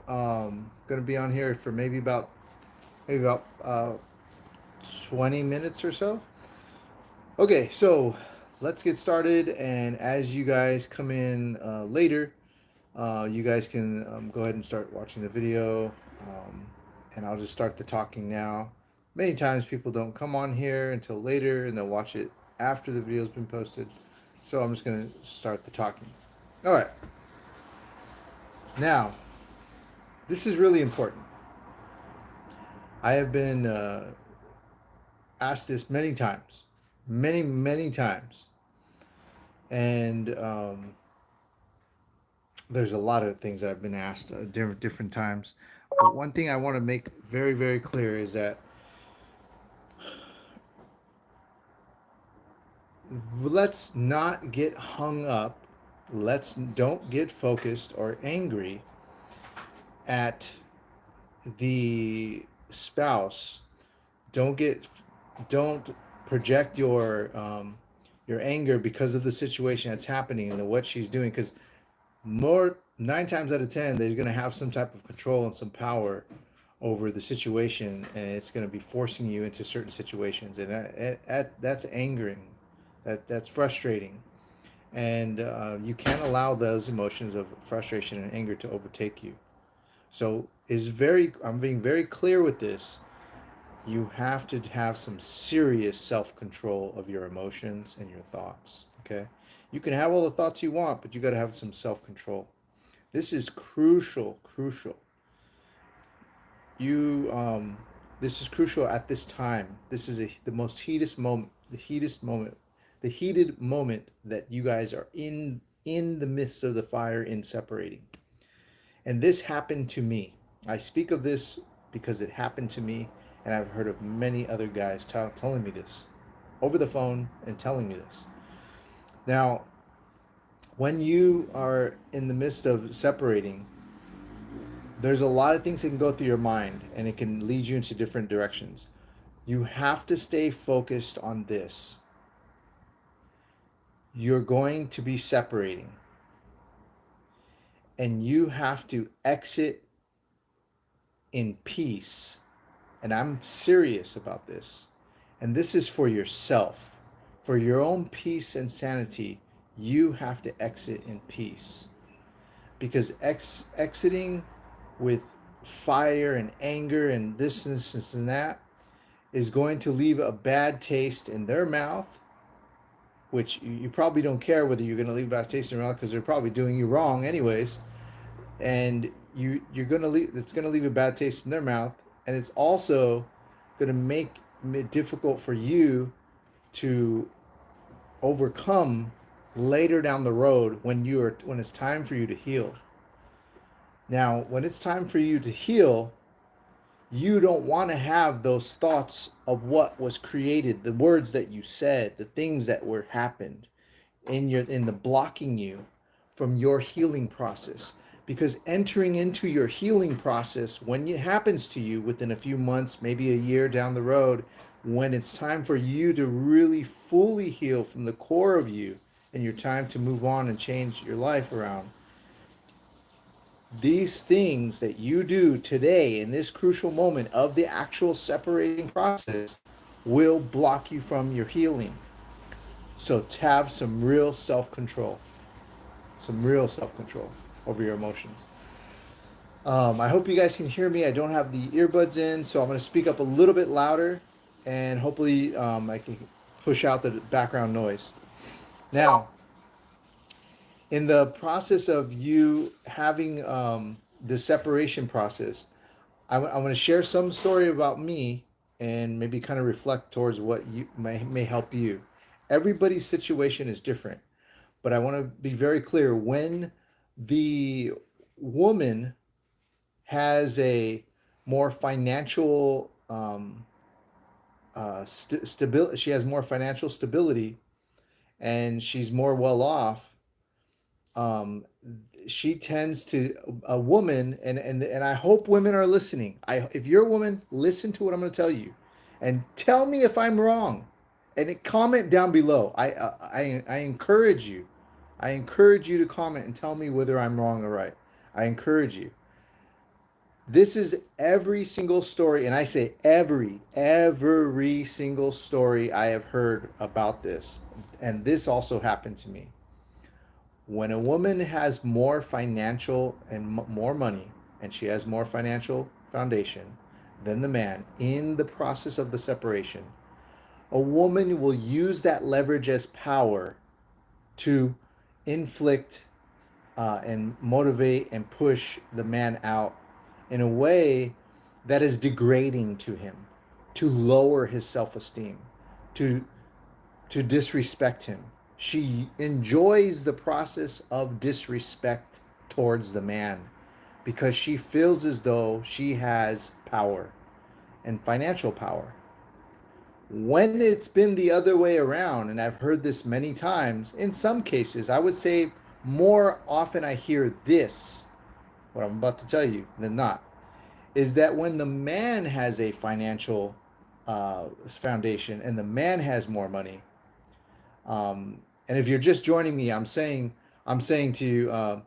Going to be on here for maybe about 20 minutes or so. Okay, so let's get started. And as you guys come in later, you guys can go ahead and start watching the video. Um, and I'll just start the talking now. Many times people don't come on here until later and they'll watch it after the video's been posted. So I'm just going to start the talking. All right. Now, this is really important. I have been asked this many times, many times. And there's a lot of things that I've been asked different times. But one thing I want to make very clear is that let's not get hung up. Let's don't get focused or angry at the spouse. Don't get don't project your anger because of the situation that's happening and what she's doing, because more 9 times out of 10 they're going to have some type of control and some power over the situation, and it's going to be forcing you into certain situations, and that's angering, that's frustrating, and you can't allow those emotions of frustration and anger to overtake you. So I'm being very clear with this. You have to have some serious self-control of your emotions and your thoughts. Okay, you can have all the thoughts you want, but you got to have some self-control. This is crucial. You This is crucial at this time. This is the most heated moment that you guys are in the midst of the fire in separating. And this happened to me. I speak of this because it happened to me, and I've heard of many other guys telling me this over the phone and telling me this. Now, when you are in the midst of separating, there's a lot of things that can go through your mind, and it can lead you into different directions. You have to stay focused on this. You're going to be separating, and you have to exit in peace. And I'm serious about this. And this is for yourself. For your own peace and sanity, you have to exit in peace. Because exiting with fire and anger and this and that is going to leave a bad taste in their mouth, which you probably don't care whether you're going to leave a bad taste in their mouth, because they're probably doing you wrong anyways. And you're going to leave, it's going to leave a bad taste in their mouth, and it's also going to make it difficult for you to overcome later down the road when it's time for you to heal. Now, when it's time for you to heal, you don't want to have those thoughts of what was created, the words that you said, the things that were happened in the blocking you from your healing process. Because entering into your healing process, when it happens to you within a few months, maybe a year down the road, when it's time for you to really fully heal from the core of you, and your time to move on and change your life around, these things that you do today in this crucial moment of the actual separating process will block you from your healing. So to have some real self-control over your emotions. I hope you guys can hear me. I don't have the earbuds in, so I'm going to speak up a little bit louder, and hopefully I can push out the background noise. Now, in the process of you having the separation process, I'm going to share some story about me and maybe kind of reflect towards what you may help you. Everybody's situation is different, but I want to be very clear. When the woman has a more financial stability, she has more financial stability, and she's more well off. um, she tends to a woman, and I hope women are listening. If you're a woman, listen to what I'm going to tell you, and tell me if I'm wrong, and comment down below. I encourage you. I encourage you to comment and tell me whether I'm wrong or right. I encourage you. This is every single story, and I say every single story I have heard about this. And this also happened to me. When a woman has more financial and more money, and she has more financial foundation than the man in the process of the separation, a woman will use that leverage as power to inflict and motivate and push the man out in a way that is degrading to him, to lower his self-esteem, to disrespect him. She enjoys the process of disrespect towards the man because she feels as though she has power and financial power. When it's been the other way around, and I've heard this many times, in some cases, I would say more often I hear this, what I'm about to tell you, than not, is that when the man has a financial foundation and the man has more money, and if you're just joining me, I'm saying to you,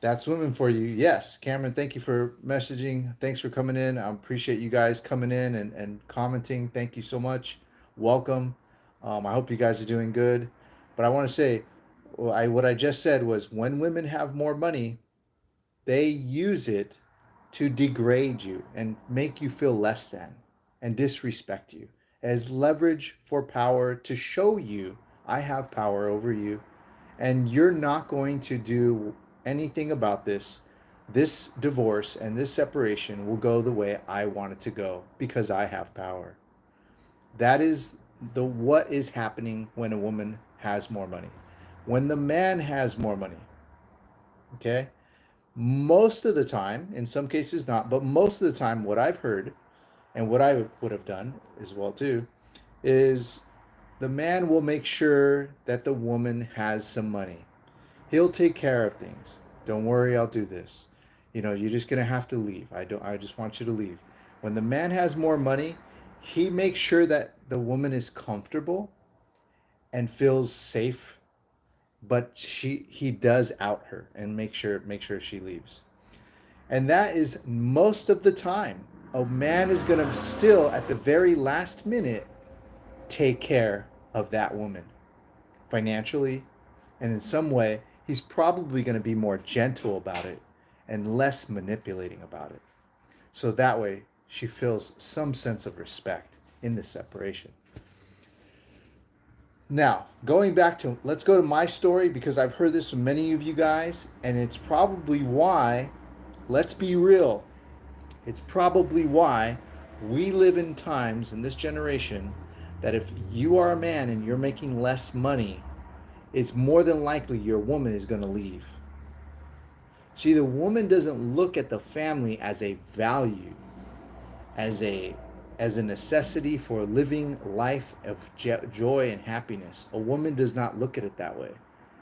that's women for you. Yes, Cameron, thank you for messaging. Thanks for coming in. I appreciate you guys coming in and commenting. Thank you so much. Welcome. I hope you guys are doing good. But I want to say, what I just said was when women have more money, they use it to degrade you and make you feel less than and disrespect you as leverage for power to show you I have power over you and you're not going to do anything about this. This divorce and this separation will go the way I want it to go because I have power. That is the what is happening when a woman has more money. When the man has more money, okay? Most of the time, in some cases not, but most of the time, what I've heard and what I would have done as well too is the man will make sure that the woman has some money. He'll take care of things. Don't worry, I'll do this. You know, you're just gonna have to leave. I just want you to leave. When the man has more money, he makes sure that the woman is comfortable and feels safe, but he does out her and make sure she leaves. And that is most of the time. A man is going to still, at the very last minute, take care of that woman financially. And in some way, he's probably going to be more gentle about it and less manipulating about it. So that way, she feels some sense of respect in the separation. Now, going back to, let's go to my story because I've heard this from many of you guys, and it's probably why, let's be real, it's probably why we live in times in this generation that if you are a man and you're making less money, it's more than likely your woman is going to leave. See, the woman doesn't look at the family as a value, as a necessity for living life of joy and happiness. A woman does not look at it that way.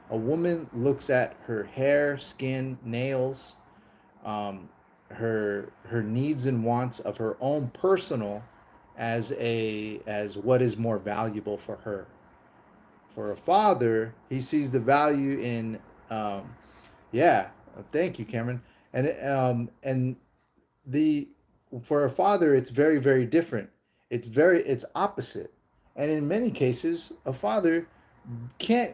A woman looks at her hair, skin, nails, her needs and wants of her own personal as what is more valuable for her. For a father, he sees the value in yeah. Thank you, Cameron. And the for a father, it's very different. It's opposite. And in many cases, a father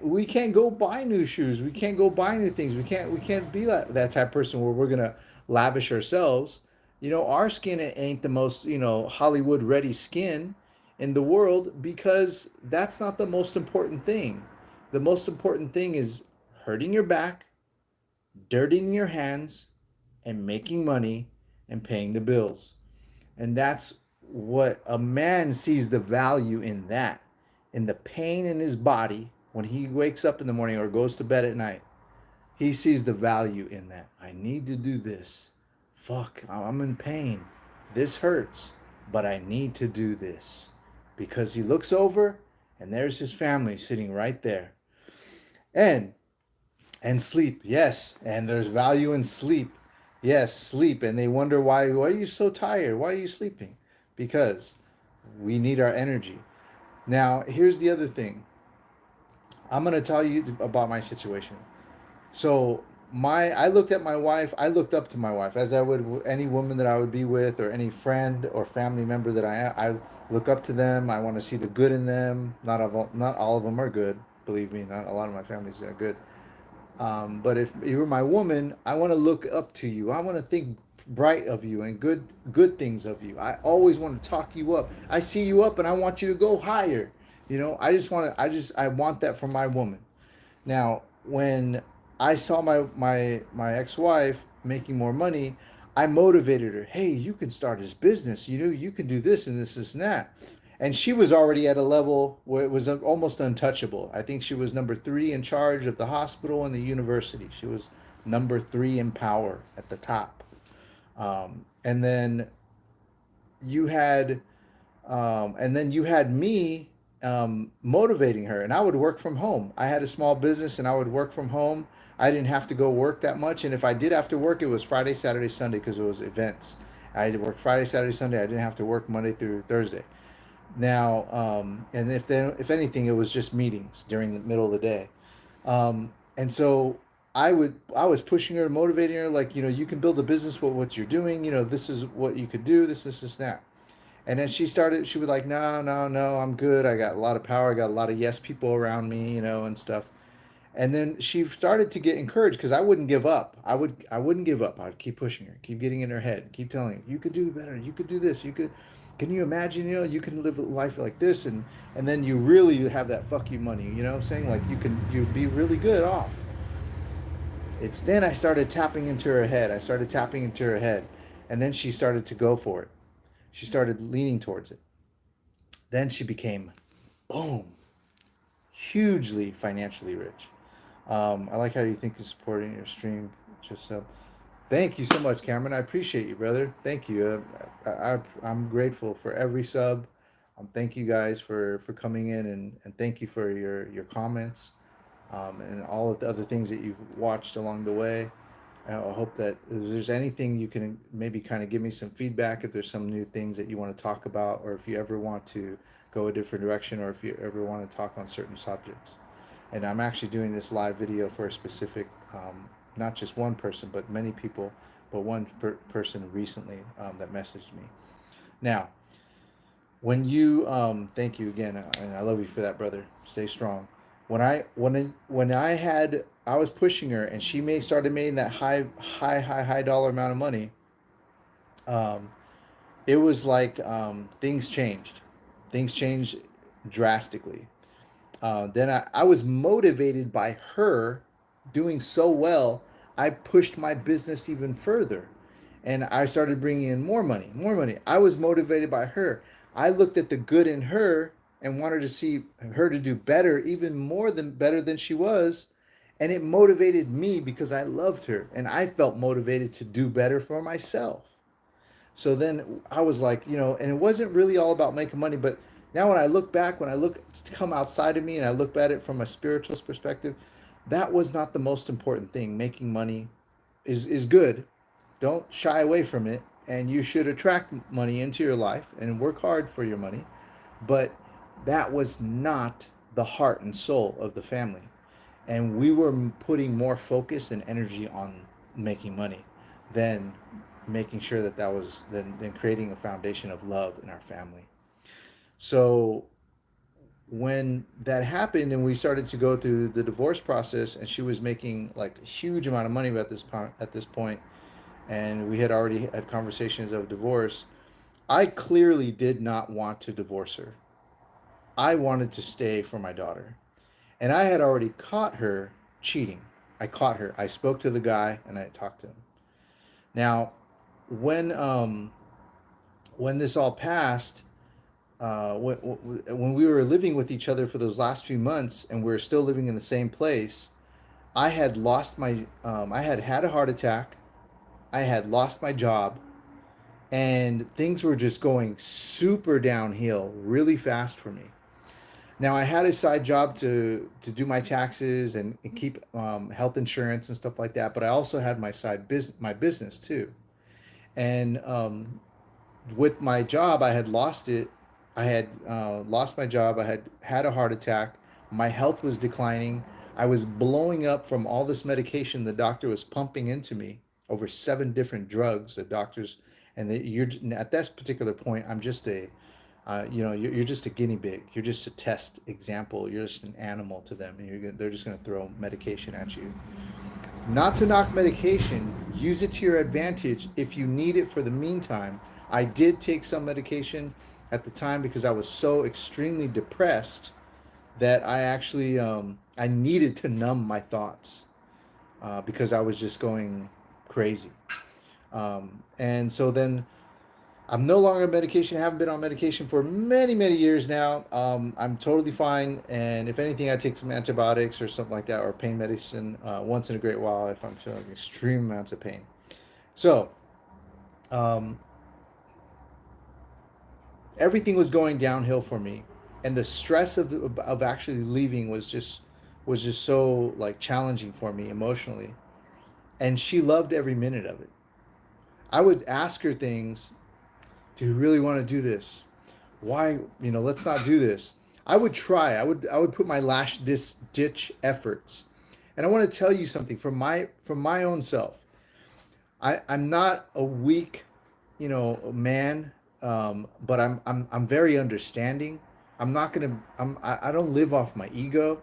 we can't go buy new shoes. We can't go buy new things. We can't be that type of person where we're gonna lavish ourselves. You know, our skin ain't the most, Hollywood ready skin in the world because that's not the most important thing. The most important thing is hurting your back, dirtying your hands, and making money and paying the bills. And that's what a man sees the value in that, in the pain in his body when he wakes up in the morning or goes to bed at night. He sees the value in that. I need to do this. Fuck, I'm in pain. This hurts, but I need to do this. Because he looks over and there's his family sitting right there. And sleep, yes, and there's value in sleep. Yes, sleep, and they wonder why are you so tired? Why are you sleeping? Because we need our energy. Now, here's the other thing. I'm going to tell you about my situation. So, I looked at my wife, I looked up to my wife as I would any woman that I would be with, or any friend or family member that I look up to them. I want to see the good in them. Not all of them are good, believe me. Not a lot of my families are good. But if you're my woman, I want to look up to you. I want to think bright of you and good things of you. I always want to talk you up. I see you up and I want you to go higher. I want that from my woman. Now, when I saw my ex-wife making more money, I motivated her. Hey, you can start this business. You can do this and this and that. And she was already at a level where it was almost untouchable. I think she was number three in charge of the hospital and the university. She was number three in power at the top. And then you had you had me motivating her, and I would work from home. I had a small business, and I would work from home. I didn't have to go work that much, and if I did have to work, it was Friday, Saturday, Sunday because it was events. I had to work Friday, Saturday, Sunday. I didn't have to work Monday through Thursday. Now, and if anything, it was just meetings during the middle of the day. And so I was pushing her, motivating her, like, you can build a business with what you're doing. This is what you could do. This, that. And then she was like, no, no, no, I'm good. I got a lot of power. I got a lot of yes people around me, and stuff. And then she started to get encouraged because I wouldn't give up. I wouldn't give up. I'd keep pushing her, keep getting in her head, keep telling her, you could do better. You could do this. You could, can you imagine, you can live a life like this. And then you really have that fuck you money, what I'm saying? Like you'd be really good off. It's then I started tapping into her head. I started tapping into her head. And then she started to go for it. She started leaning towards it. Then she became, boom, hugely financially rich. I like how you think of supporting your stream. Just thank you so much, Cameron. I appreciate you, brother. Thank you. I'm grateful for every sub. Thank you guys for coming in, and thank you for your comments, and all of the other things that you've watched along the way. I hope that if there's anything you can maybe kind of give me some feedback, if there's some new things that you want to talk about, or if you ever want to go a different direction, or if you ever want to talk on certain subjects. And I'm actually doing this live video for a specific, not just one person, but many people, but one person recently that messaged me. Now, when you, thank you again, and I love you for that, brother. Stay strong. I was pushing her, and she started making that high dollar amount of money. Um, it was like things changed. Things changed drastically. Then I was motivated by her doing so well. I pushed my business even further, and I started bringing in more money, more money. I was motivated by her. I looked at the good in her and wanted to see her to do better, even more than better than she was. And it motivated me because I loved her, and I felt motivated to do better for myself. So then I was like, and it wasn't really all about making money, but now when I look back, when I look to come outside of me and I look at it from a spiritual perspective, that was not the most important thing. Making money is good. Don't shy away from it, and you should attract money into your life and work hard for your money. But that was not the heart and soul of the family. And we were putting more focus and energy on making money than making sure than creating a foundation of love in our family. So when that happened and we started to go through the divorce process, and she was making like a huge amount of money at this point, and we had already had conversations of divorce, I clearly did not want to divorce her. I wanted to stay for my daughter. And I had already caught her cheating. I caught her. I spoke to the guy and I talked to him. Now, when when this all passed, when we were living with each other for those last few months, and we were still living in the same place, I had lost my. I had had a heart attack. I had lost my job, and things were just going super downhill really fast for me. Now I had a side job to do my taxes and keep health insurance and stuff like that, but I also had my business too. And with my job, I had lost it. I had lost my job. I had had a heart attack. My health was declining. I was blowing up from all this medication the doctor was pumping into me, over 7 different drugs. The doctors, and you're at this particular point, I'm just a, you're just a guinea pig. You're just a test example. You're just an animal to them, and they're just going to throw medication at you. Not to knock medication, use it to your advantage if you need it for the meantime. I did take some medication at the time because I was so extremely depressed that I actually I needed to numb my thoughts because I was just going crazy. And so then I'm no longer on medication. I haven't been on medication for many, many years now. I'm totally fine. And if anything, I take some antibiotics or something like that, or pain medicine once in a great while if I'm feeling extreme amounts of pain. So um, everything was going downhill for me, and the stress of actually leaving was just so like challenging for me emotionally. And she loved every minute of it. I would ask her things. Do you really want to do this? Why, let's not do this. I would try. I would put my last ditch efforts. And I want to tell you something from my own self. I'm not a weak, man, but I'm very understanding. I'm not gonna I don't live off my ego,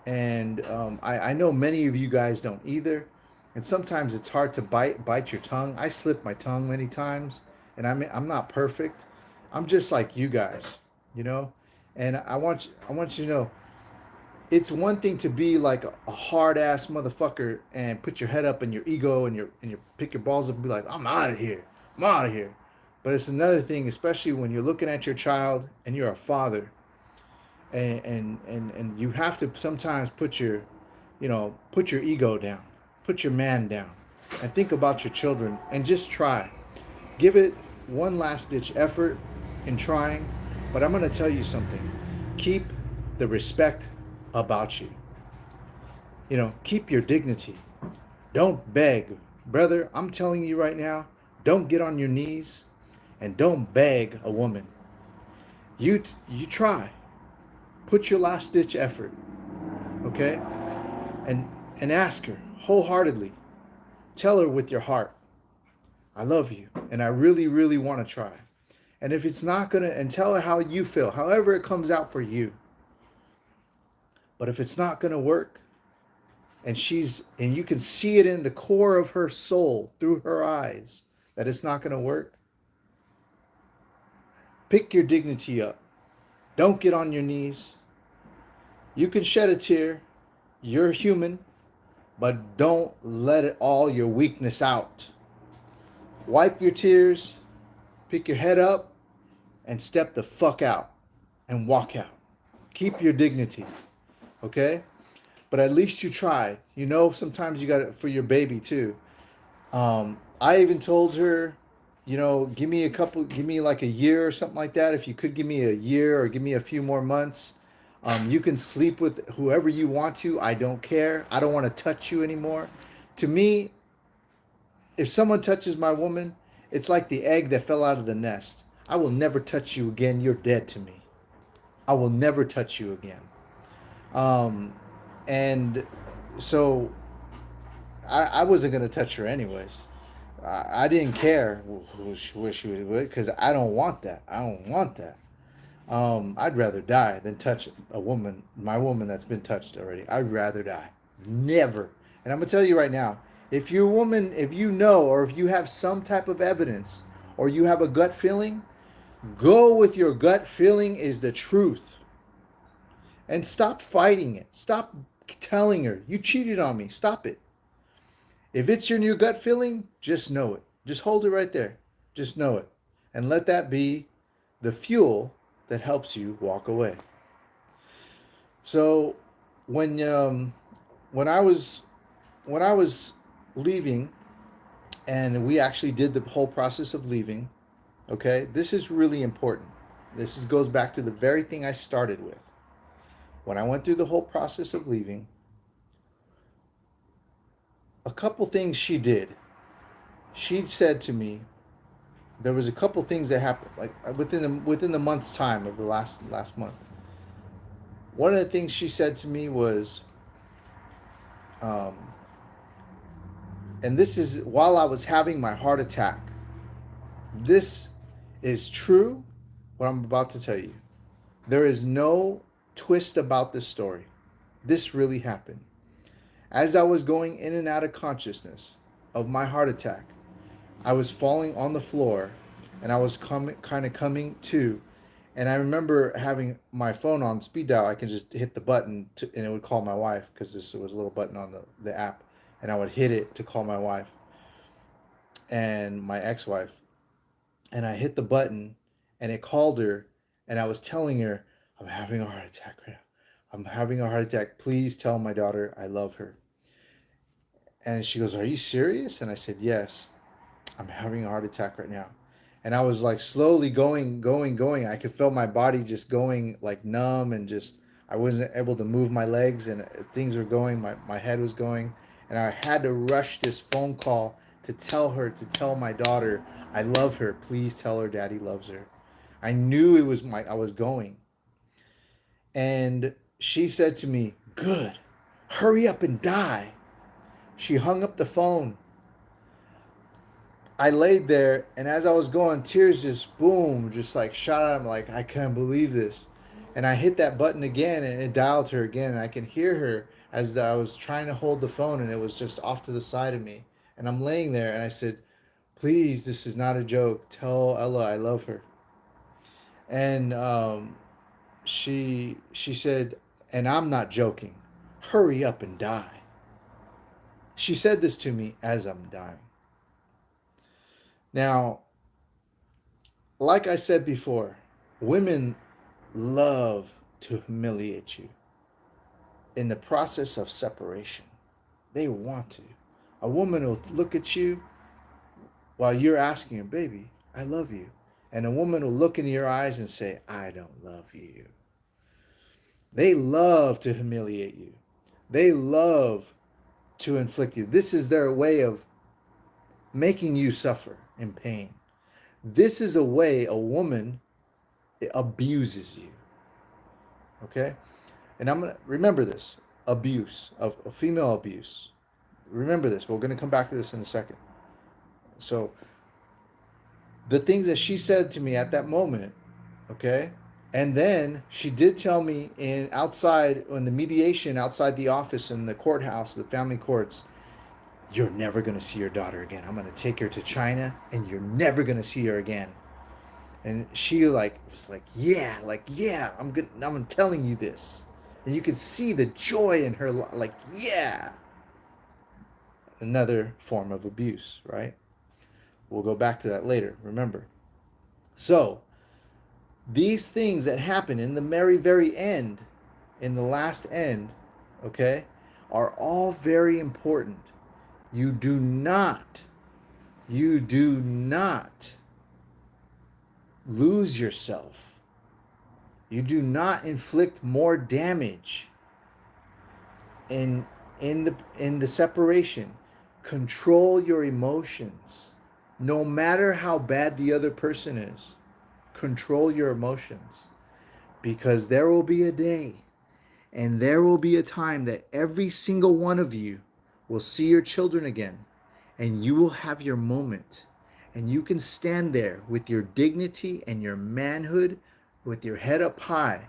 and I know many of you guys don't either. And sometimes it's hard to bite your tongue. I slip my tongue many times, and I'm not perfect. I'm just like you guys, you know. And I want you to know, it's one thing to be like a hard ass motherfucker and put your head up in your ego and your pick your balls up and be like, I'm out of here, I'm out of here. But it's another thing, especially when you're looking at your child and you're a father, and you have to sometimes put your ego down, put your man down, and think about your children and just try. Give it one last ditch effort in trying. But I'm going to tell you something. Keep the respect about you. Keep your dignity. Don't beg. Brother, I'm telling you right now, don't get on your knees and don't beg a woman. You try. Put your last ditch effort, okay? And ask her wholeheartedly. Tell her with your heart, I love you and I really, really want to try. And if it's not going to, and tell her how you feel, however it comes out for you. But if it's not going to work, and you can see it in the core of her soul through her eyes that it's not going to work, pick your dignity up. Don't get on your knees. You can shed a tear. You're human, but don't let it all your weakness out. Wipe your tears, pick your head up, and step the fuck out and walk out. Keep your dignity, okay? But at least you tried. Sometimes you got it for your baby too. I even told her, give me like a year or something like that. If you could give me a year or give me a few more months, you can sleep with whoever you want to. I don't care. I don't want to touch you anymore. To me, if someone touches my woman, it's like the egg that fell out of the nest. I will never touch you again. You're dead to me. I will never touch you again. And so I wasn't going to touch her anyways. I didn't care who she was with because I don't want that. I don't want that. I'd rather die than touch my woman that's been touched already. I'd rather die. Never. And I'm going to tell you right now, if your woman, if you know, or if you have some type of evidence, or you have a gut feeling, go with your gut feeling is the truth. And stop fighting it. Stop telling her, you cheated on me. Stop it. If it's your new gut feeling, just know it. Just hold it right there. Just know it. And let that be the fuel that helps you walk away. So when I was leaving, and we actually did the whole process of leaving, okay, this is really important. Goes back to the very thing I started with. When I went through the whole process of leaving, a couple things she did. She said to me, there was a couple things that happened, like within the month's time of the last month. One of the things she said to me was, Um, and this is while I was having my heart attack. This is true, what I'm about to tell you. There is no twist about this story. This really happened. As I was going in and out of consciousness of my heart attack, I was falling on the floor and I was kind of coming to. And I remember having my phone on speed dial. I could just hit the button and it would call my wife because this was a little button on the app. And I would hit it to call my wife and my ex wife. And I hit the button and it called her. And I was telling her, I'm having a heart attack right now. I'm having a heart attack. Please tell my daughter I love her. And she goes, Are you serious? And I said, Yes, I'm having a heart attack right now. And I was like slowly going. I could feel my body just going like numb and just, I wasn't able to move my legs and things were going, my head was going. And I had to rush this phone call to tell her, to tell my daughter, I love her. Please tell her daddy loves her. I knew it was I was going. And she said to me, Good, hurry up and die. She hung up the phone. I laid there, and as I was going, tears just boom, just like shot out. I'm like, I can't believe this. And I hit that button again, and it dialed her again. And I can hear her as I was trying to hold the phone, and it was just off to the side of me. And I'm laying there, and I said, Please, this is not a joke. Tell Ella I love her. And she said, and I'm not joking. Hurry up and die. She said this to me as I'm dying. Now, like I said before, women love to humiliate you in the process of separation. They want to. A woman will look at you while you're asking her, Baby, I love you. And a woman will look into your eyes and say, I don't love you. They love to humiliate you. They love to inflict you. This is their way of making you suffer in pain. This is a way a woman abuses you. Okay? And I'm going to remember this abuse, of female abuse. Remember this. We're going to come back to this in a second. So, the things that she said to me at that moment, okay? And then she did tell me in outside, in the mediation outside the office in the courthouse, the family courts, you're never going to see your daughter again. I'm going to take her to China and you're never going to see her again. And she was like, yeah, I'm telling you this. And you could see the joy in her, like, yeah. Another form of abuse, right? We'll go back to that later, remember. So, these things that happen in the very end, in the last end, okay, are all very important. You do not lose yourself. You do not inflict more damage in the separation. Control your emotions. No matter how bad the other person is, control your emotions, because there will be a day and there will be a time that every single one of you will see your children again, and you will have your moment, and you can stand there with your dignity and your manhood, with your head up high,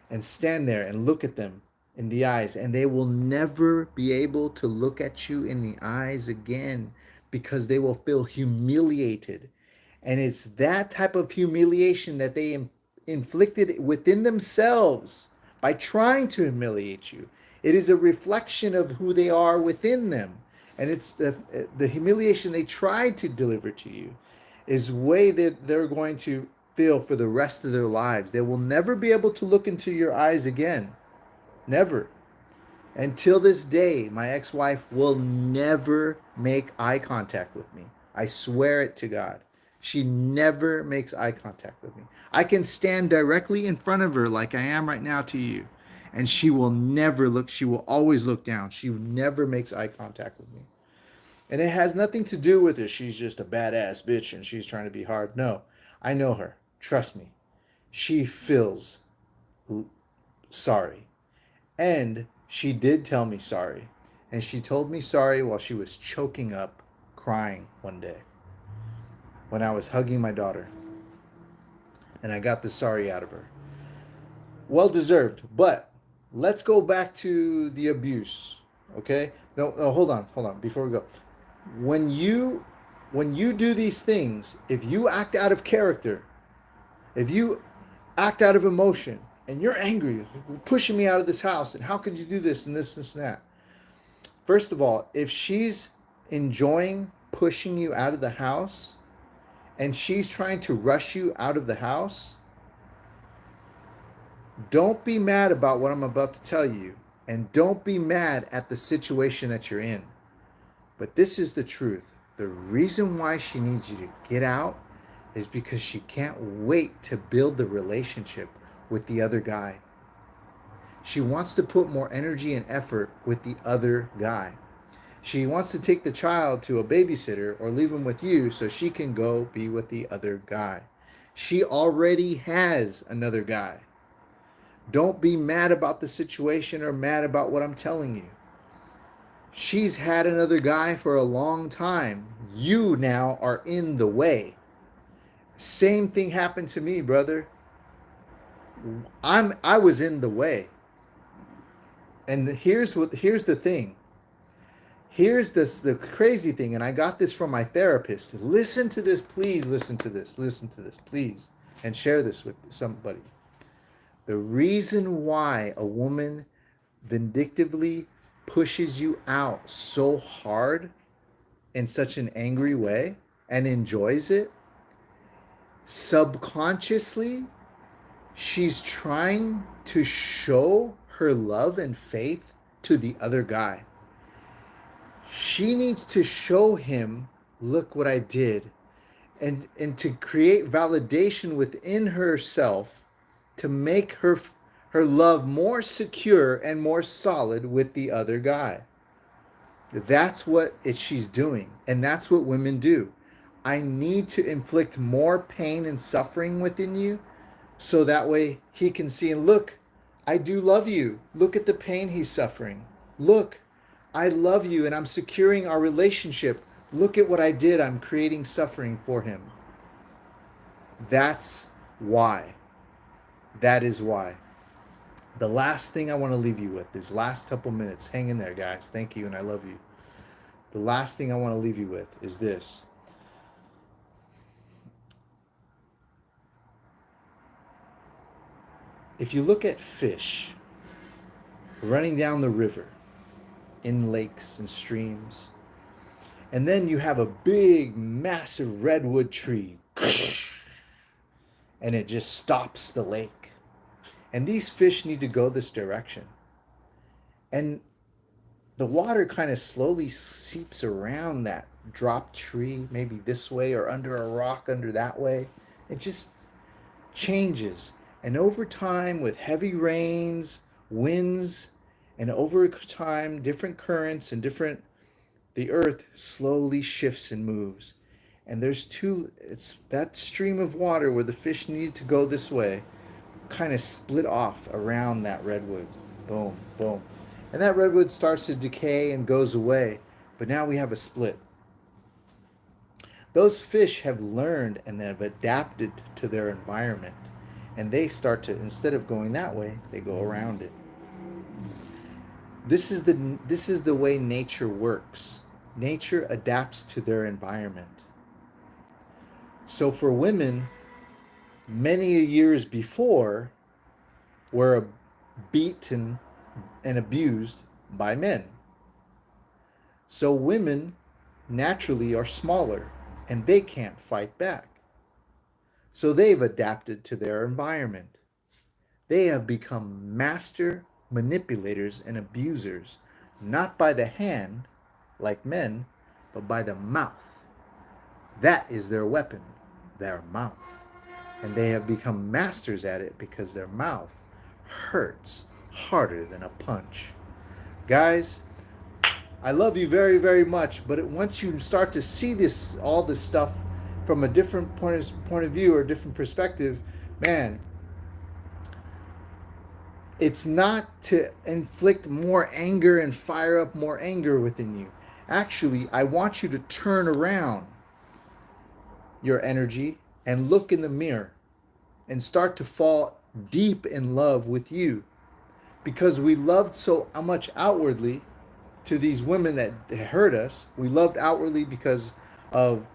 and stand there and look at them in the eyes, and they will never be able to look at you in the eyes again, because they will feel humiliated. And it's that type of humiliation that they inflicted within themselves by trying to humiliate you. It is a reflection of who they are within them. And it's the humiliation they tried to deliver to you is way that they're going to feel for the rest of their lives. They will never be able to look into your eyes again. Never. Until this day, my ex-wife will never make eye contact with me. I swear it to God. She never makes eye contact with me. I can stand directly in front of her like I am right now to you, and she will never look, she will always look down. She never makes eye contact with me. And it has nothing to do with her. She's just a badass bitch and she's trying to be hard. No, I know her. Trust me. She feels sorry. And she did tell me sorry. And she told me sorry while she was choking up, crying one day when I was hugging my daughter. And I got the sorry out of her. Well deserved. But let's go back to the abuse. Okay? No, hold on. Before we go. When you do these things, if you act out of character, if you act out of emotion, and you're angry, pushing me out of this house, and how could you do this and this and that? First of all, if she's enjoying pushing you out of the house and she's trying to rush you out of the house, don't be mad about what I'm about to tell you, and don't be mad at the situation that you're in. But this is the truth. The reason why she needs you to get out is because she can't wait to build the relationship with the other guy. She wants to put more energy and effort with the other guy. She wants to take the child to a babysitter or leave him with you so she can go be with the other guy. She already has another guy. Don't be mad about the situation or mad about what I'm telling you. She's had another guy for a long time. You now are in the way. Same thing happened to me, brother. I was in the way. And here's the thing. Here's the crazy thing, and I got this from my therapist. Listen to this, please. Listen to this, please, and share this with somebody. The reason why a woman vindictively pushes you out so hard in such an angry way and enjoys it, subconsciously, she's trying to show her love and faith to the other guy. She needs to show him, look what I did, and to create validation within herself to make her love more secure and more solid with the other guy. That's what she's doing, and that's what women do. I need to inflict more pain and suffering within you so that way he can see and look, I do love you. Look at the pain he's suffering. Look, I love you and I'm securing our relationship. Look at what I did. I'm creating suffering for him. That's why. That is why. The last thing I want to leave you with, these last couple minutes, hang in there, guys. Thank you and I love you. The last thing I want to leave you with is this. If you look at fish running down the river, in lakes and streams, and then you have a big, massive redwood tree, and it just stops the lake. And these fish need to go this direction. And the water kind of slowly seeps around that dropped tree, maybe this way or under a rock, under that way. It just changes. And over time, with heavy rains, winds, and over time, different currents and the earth slowly shifts and moves. And it's that stream of water where the fish needed to go this way, kind of split off around that redwood. Boom, boom. And that redwood starts to decay and goes away. But now we have a split. Those fish have learned and have adapted to their environment. And they start to, instead of going that way, they go around it. This is the way nature works. Nature adapts to their environment. So for women, many years before, were beaten and abused by men. So women naturally are smaller and they can't fight back. So they've adapted to their environment. They have become master manipulators and abusers, not by the hand, like men, but by the mouth. That is their weapon, their mouth. And they have become masters at it because their mouth hurts harder than a punch. Guys, I love you very, very much, but once you start to see all this stuff from a different point of view or a different perspective, man, It's not to inflict more anger and fire up more anger within you. Actually, I want you to turn around your energy and look in the mirror and start to fall deep in love with you, because we loved so much outwardly to these women that hurt us. We loved outwardly because of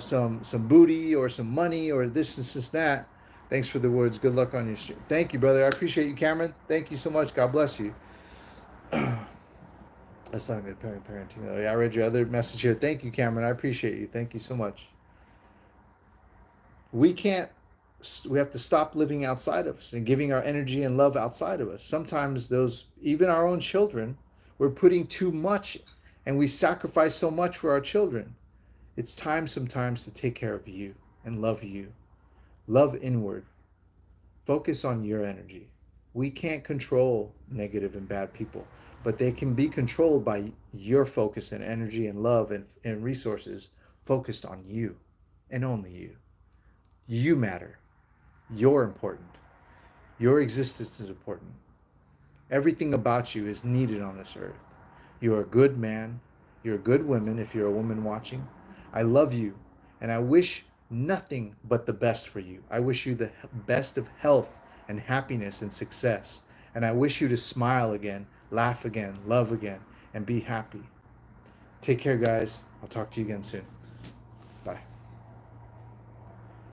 some booty or some money or this that. Thanks for the words. Good luck on your stream. Thank you, brother. I appreciate you, Cameron. Thank you so much. God bless you. That's not good parenting though. Yeah, I read your other message here. Thank you, Cameron. I appreciate you. Thank you so much. We can't. We have to stop living outside of us and giving our energy and love outside of us. Sometimes those, even our own children, we're putting too much, and we sacrifice so much for our children. It's time sometimes to take care of you and love you. Love inward. Focus on your energy. We can't control negative and bad people, but they can be controlled by your focus and energy and love and resources focused on you and only you. You matter. You're important. Your existence is important. Everything about you is needed on this earth. You're a good man. You're a good woman if you're a woman watching. I love you, and I wish nothing but the best for you. I wish you the best of health and happiness and success. And I wish you to smile again, laugh again, love again, and be happy. Take care, guys. I'll talk to you again soon.